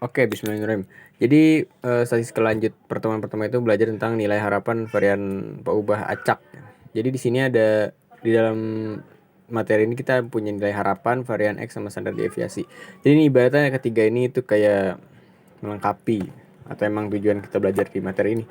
Oke, bismillahirrahmanirrahim. Jadi, sesi lanjut pertemuan pertama itu belajar tentang nilai harapan varian peubah acak. Jadi di sini ada di dalam materi ini kita punya nilai harapan, varian X sama standar deviasi. Jadi ini ibaratnya ketiga ini itu kayak melengkapi atau emang tujuan kita belajar di materi ini.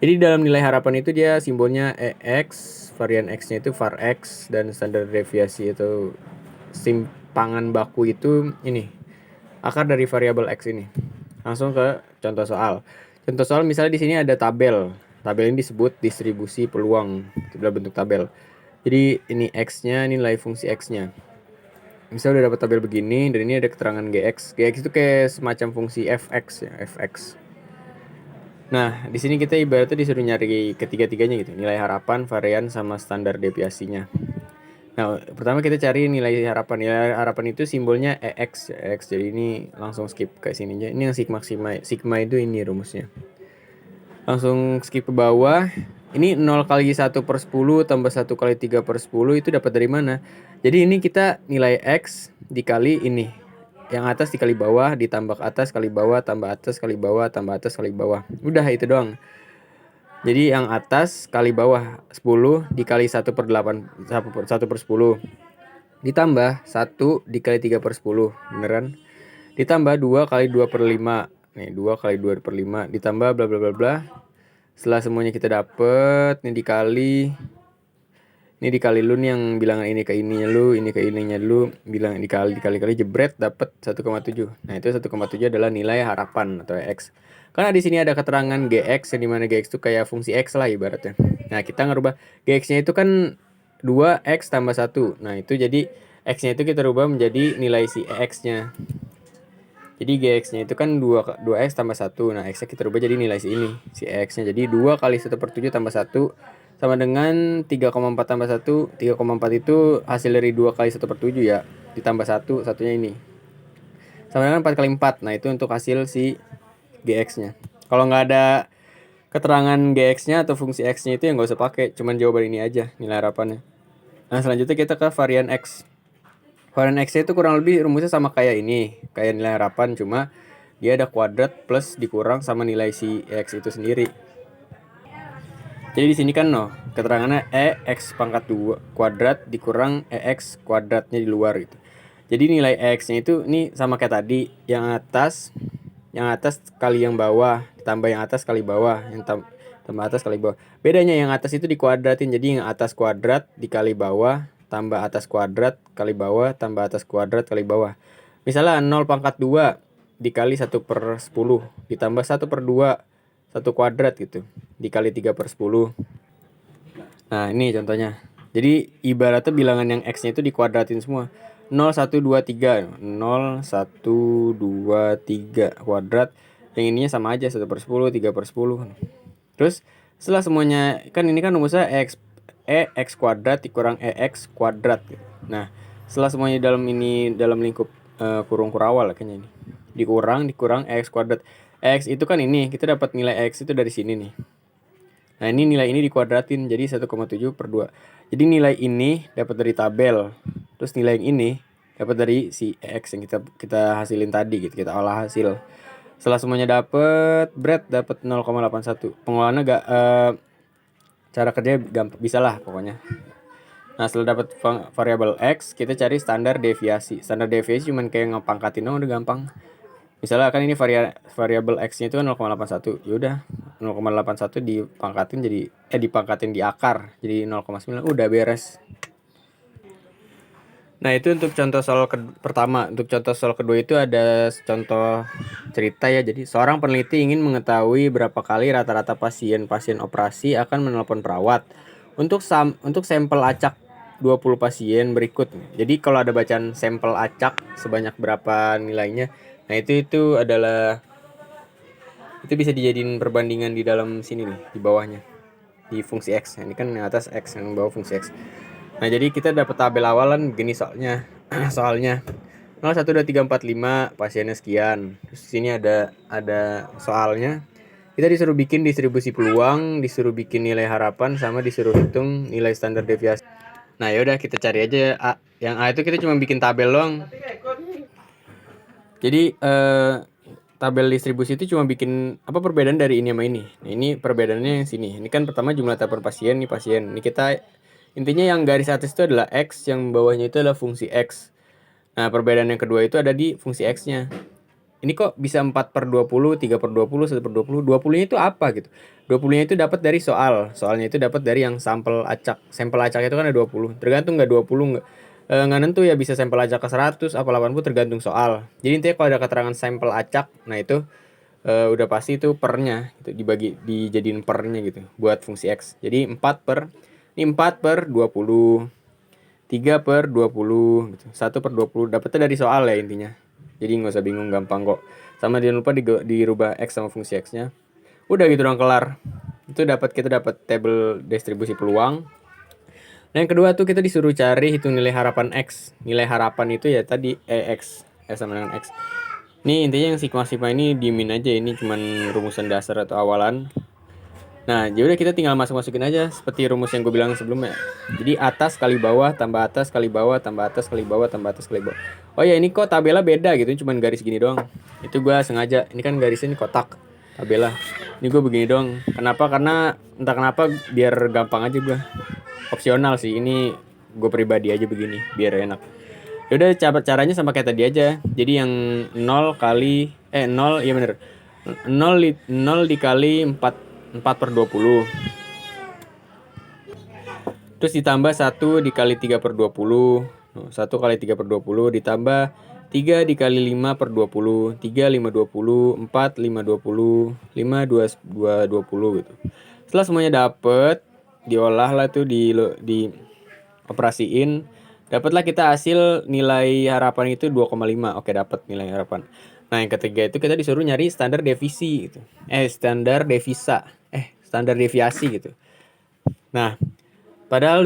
Jadi dalam nilai harapan itu dia simbolnya EX, varian X-nya itu var X, dan standar deviasi itu simpangan baku itu ini akar dari variabel X ini. Langsung ke contoh soal. Contoh soal misalnya di sini ada tabel. Tabel ini disebut distribusi peluang dalam bentuk tabel. Jadi ini X-nya, ini nilai fungsi X-nya. Misalnya udah dapat tabel begini, dan ini ada keterangan GX. GX itu kayak semacam fungsi fx ya, fx. Nah, di sini kita ibaratnya disuruh nyari ketiga-tiganya gitu, nilai harapan, varian, sama standar deviasinya. Nah, pertama kita cari nilai harapan. Nilai harapan itu simbolnya EX, EX. Jadi ini langsung skip ke sini aja. Ini yang sigma sigma. Sigma itu ini rumusnya. Langsung skip ke bawah. Ini 0 kali 1 per 10 tambah 1 kali 3 per 10 itu dapat dari mana? Jadi ini kita nilai X dikali ini. Yang atas dikali bawah, ditambah atas kali bawah, tambah atas kali bawah, tambah atas kali bawah. Udah itu doang. Jadi yang atas kali bawah 10 dikali 1 per 8, 1 per 10. Ditambah 1 dikali 3 per 10. Beneran? Ditambah 2 kali 2 per 5. Nih 2 kali 2 per 5. Ditambah bla bla bla bla. Setelah semuanya kita dapet, ini dikali lu nih yang bilangan ini ke ininya lu, ini ke ininya lu, bilang dikali jebret dapat 1,7. Nah, itu 1,7 adalah nilai harapan atau X. Karena di sini ada keterangan GX yang dimana GX itu kayak fungsi X lah ibaratnya. Nah, kita ngerubah GX-nya itu kan 2X tambah 1. Nah, itu jadi X-nya itu kita rubah menjadi nilai si X-nya. Jadi GX-nya itu kan 2X tambah 1. Nah, X-nya kita rubah jadi nilai si ini, si X-nya. Jadi 2 kali 1 per 7 tambah 1 sama dengan 3,4 tambah 1. 3,4 itu hasil dari 2 kali 1 per 7 ya. Ditambah 1, satunya ini. Sama dengan 4 kali 4. Nah, itu untuk hasil si GX-nya. Kalau nggak ada keterangan GX-nya atau fungsi X-nya itu yang nggak usah pakai. Cuman jawaban ini aja, nilai harapannya. Nah, selanjutnya kita ke varian X. Varian X itu kurang lebih rumusnya sama kayak ini, kayak nilai harapan, cuma dia ada kuadrat plus dikurang sama nilai si X itu sendiri. Jadi di sini kan keterangannya EX pangkat 2 kuadrat dikurang EX kuadratnya di luar gitu. Jadi nilai X-nya itu ini sama kayak tadi, yang atas kali yang bawah, ditambah yang atas kali bawah, yang tambah atas kali bawah. Bedanya yang atas itu dikuadratin, jadi yang atas kuadrat dikali bawah, tambah atas kuadrat kali bawah, tambah atas kuadrat kali bawah. Misalnya 0 pangkat 2 dikali 1 per 10, ditambah 1 per 2, 1 kuadrat gitu, dikali 3 per 10. Nah, ini contohnya. Jadi ibaratnya bilangan yang X-nya itu dikuadratin semua. 0, 1, 2, 3. 0, 1, 2, 3 kuadrat. Yang ininya sama aja, 1 per 10, 3 per 10. Terus setelah semuanya, kan ini kan rumusnya EX kuadrat dikurang EX kuadrat. Nah, setelah semuanya dalam lingkup kurung kurawal kayaknya ini. Dikurang EX kuadrat. EX itu kan ini, kita dapat nilai EX itu dari sini nih. Nah, ini nilai ini dikuadratin jadi 1,7 per 2. Jadi nilai ini dapat dari tabel. Terus nilai yang ini dapat dari si X yang kita hasilin tadi gitu, kita olah hasil. Setelah semuanya dapat 0,81. Pengolahannya cara kerja gampang, bisa lah pokoknya. Nah, setelah dapat variabel X, kita cari standar deviasi. Standar deviasi cuman kayak ngepangkatin udah gampang. Misalnya kan ini variabel X-nya itu kan 0,81. Yaudah 0,81 dipangkatin di akar jadi 0,9, udah beres. Nah, itu untuk contoh soal pertama. Untuk contoh soal kedua itu ada contoh cerita ya. Jadi seorang peneliti ingin mengetahui berapa kali rata-rata pasien operasi akan menelpon perawat untuk sampel acak 20 pasien berikut. Jadi kalau ada bacaan sampel acak sebanyak berapa nilainya. Nah, itu adalah itu bisa dijadiin perbandingan di dalam sini nih, di bawahnya. Di fungsi X. Ini kan yang atas X, yang bawah fungsi X. Nah, jadi kita dapat tabel awalan begini soalnya. Soalnya 0, 1, 2, 3, 4, 5 pasiennya sekian. Terus di sini ada soalnya. Kita disuruh bikin distribusi peluang, disuruh bikin nilai harapan, sama disuruh hitung nilai standar deviasi. Nah, yaudah kita cari aja A. Yang A itu kita cuma bikin tabel doang. Jadi tabel distribusi itu cuma bikin apa perbedaan dari ini sama ini. Nah, ini perbedaannya yang sini. Ini kan pertama jumlah telepon pasien, ini pasien. Ini kita intinya yang garis atas itu adalah X, yang bawahnya itu adalah fungsi X. Nah, perbedaan yang kedua itu ada di fungsi X-nya. Ini kok bisa 4/20, 3/20, 1/20, 20-nya itu apa gitu. 20-nya itu dapat dari soal. Soalnya itu dapat dari yang sampel acak. Sampel acak itu kan ada 20. Tergantung nggak 20 nggak nentu ya, bisa sampel acak ke 100 apa 80 tergantung soal. Jadi intinya kalau ada keterangan sampel acak, nah itu udah pasti itu pernya itu dijadiin pernya gitu buat fungsi X. Jadi 4/20, 3/20 gitu. 1/20 dapetnya dari soal ya intinya. Jadi nggak usah bingung, gampang kok. Sama jangan lupa dirubah X sama fungsi X-nya. Udah gitu dong, kelar. Itu kita dapat tabel distribusi peluang. Nah, yang kedua tuh kita disuruh cari hitung nilai harapan X. Nilai harapan itu ya tadi X sama dengan X. Ini intinya yang sigma ini diemin aja, ini cuman rumusan dasar atau awalan. Nah, jadi kita tinggal masukin aja seperti rumus yang gue bilang sebelumnya. Jadi atas kali bawah tambah atas kali bawah tambah atas kali bawah tambah atas kali bawah. Oh ya, ini kok tabelnya beda gitu, cuman garis gini doang. Itu gue sengaja. Ini kan garisnya ini kotak tabelnya. Ini gue begini doang. Kenapa? Karena entah kenapa biar gampang aja gue. Opsional sih, ini gue pribadi aja begini biar enak. Yaudah, caranya sama kayak tadi aja. Jadi yang 0 iya bener. 0 dikali 4/20. Terus ditambah 1 dikali 3/20. 1 kali 3/20 ditambah 3 dikali 5/20. 3 5/20, 4 5/20, 5 2 gitu. Setelah semuanya dapet, diolah lah tuh, di operasiin, dapatlah kita hasil nilai harapan itu 2,5. Oke, dapat nilai harapan. Nah, yang ketiga itu kita disuruh nyari standar devisi gitu. Standar deviasi gitu. Nah, padahal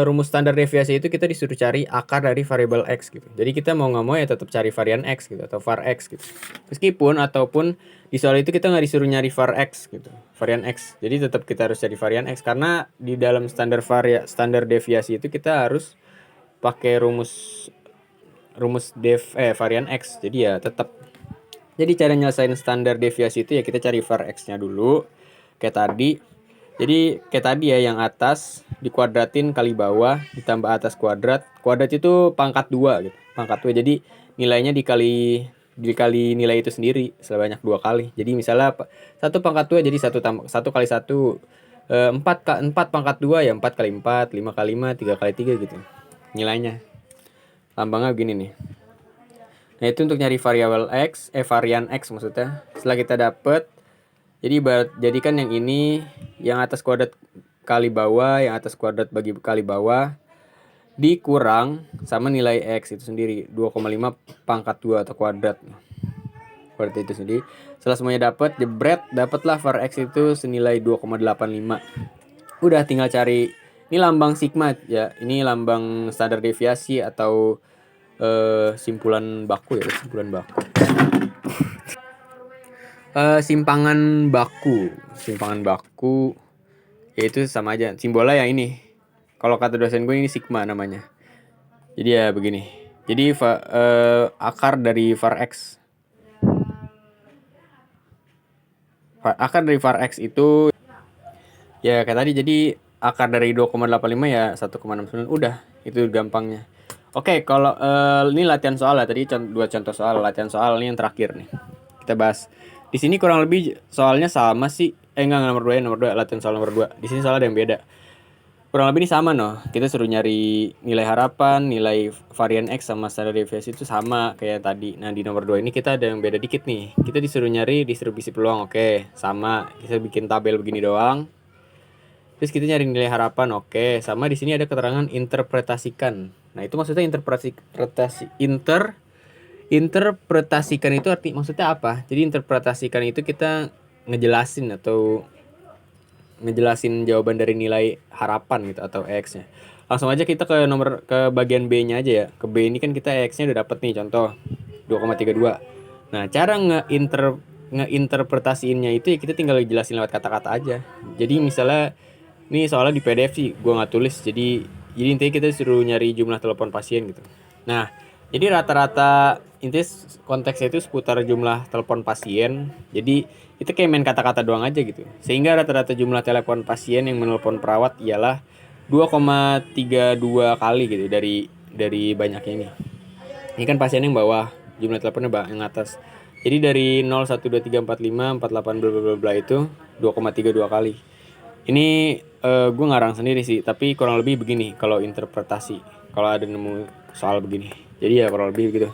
rumus standar deviasi itu kita disuruh cari akar dari variabel X gitu. Jadi kita mau nggak mau ya tetap cari varian X gitu, atau var X gitu. Meskipun ataupun di soal itu kita nggak disuruh nyari var X gitu, varian X. Jadi tetap kita harus cari varian X, karena di dalam standar deviasi itu kita harus pakai rumus varian X. Jadi ya tetap. Jadi cara nyelesain standar deviasi itu ya kita cari var X-nya dulu kayak tadi. Jadi kayak tadi ya, yang atas dikuadratin kali bawah ditambah atas kuadrat. Kuadrat itu pangkat 2 gitu. Pangkat 2. Jadi nilainya dikali nilai itu sendiri sebanyak 2 kali. Jadi misalnya 1 pangkat 2 jadi 1 kali 1 4 pangkat 2 ya 4 kali 4, 5 kali 5, 3 kali 3 gitu. Nilainya. Lambangnya begini nih. Nah, itu untuk nyari varian X maksudnya. Setelah kita dapet, jadikan yang ini, yang atas kuadrat kali bawah, yang atas kuadrat bagi kali bawah, dikurang sama nilai X itu sendiri, 2,5 pangkat 2 atau kuadrat. Kuadrat itu sendiri. Setelah semuanya dapet, dapatlah var X itu senilai 2,85. Udah tinggal cari, ini lambang sigma ya, ini lambang standar deviasi atau simpulan baku ya, simpangan baku yaitu sama aja simbolnya ya ini. Kalau kata dosen gue ini sigma namanya. Jadi ya begini. Jadi akar dari var X. Akar dari var X itu ya kayak tadi, jadi akar dari 2,85 ya 1,69. Udah, itu gampangnya. Oke, kalau ini latihan soal lah, tadi 2 contoh soal, latihan soal ini yang terakhir nih. Kita bahas. Di sini kurang lebih soalnya sama sih. Enggak, nomor 2 latihan soal nomor 2. Di sini soalnya ada yang beda. Kurang lebih ini sama noh. Kita suruh nyari nilai harapan, nilai varian X sama standar deviasi itu sama kayak tadi. Nah, di nomor 2 ini kita ada yang beda dikit nih. Kita disuruh nyari distribusi peluang. Oke, sama. Kita bikin tabel begini doang. Terus kita nyari nilai harapan. Oke, sama di sini ada keterangan interpretasikan. Nah, itu maksudnya interpretasikan itu maksudnya apa? Jadi interpretasikan itu kita ngejelasin jawaban dari nilai harapan gitu atau X-nya. Langsung aja kita ke bagian B-nya aja ya. Ke B ini kan kita X-nya udah dapet nih, contoh 2,32. Nah, cara ngeinterpretasiinnya itu ya kita tinggal jelasin lewat kata-kata aja. Jadi misalnya ini soalnya di PDF sih gue nggak tulis, jadi intinya kita suruh nyari jumlah telepon pasien gitu. Nah, Jadi rata-rata intinya konteksnya itu seputar jumlah telepon pasien. Jadi itu kayak main kata-kata doang aja gitu. Sehingga rata-rata jumlah telepon pasien yang menelpon perawat ialah 2,32 kali gitu dari banyaknya ini. Ini kan pasien yang bawah, jumlah teleponnya yang atas. Jadi dari 0, 1, 2, 3, 4, 5, 4, 8, bla bla bla bla itu 2,32 kali. Ini gue ngarang sendiri sih, tapi kurang lebih begini kalau interpretasi. Kalau ada nemu soal begini. Jadi ya kurang lebih begitu.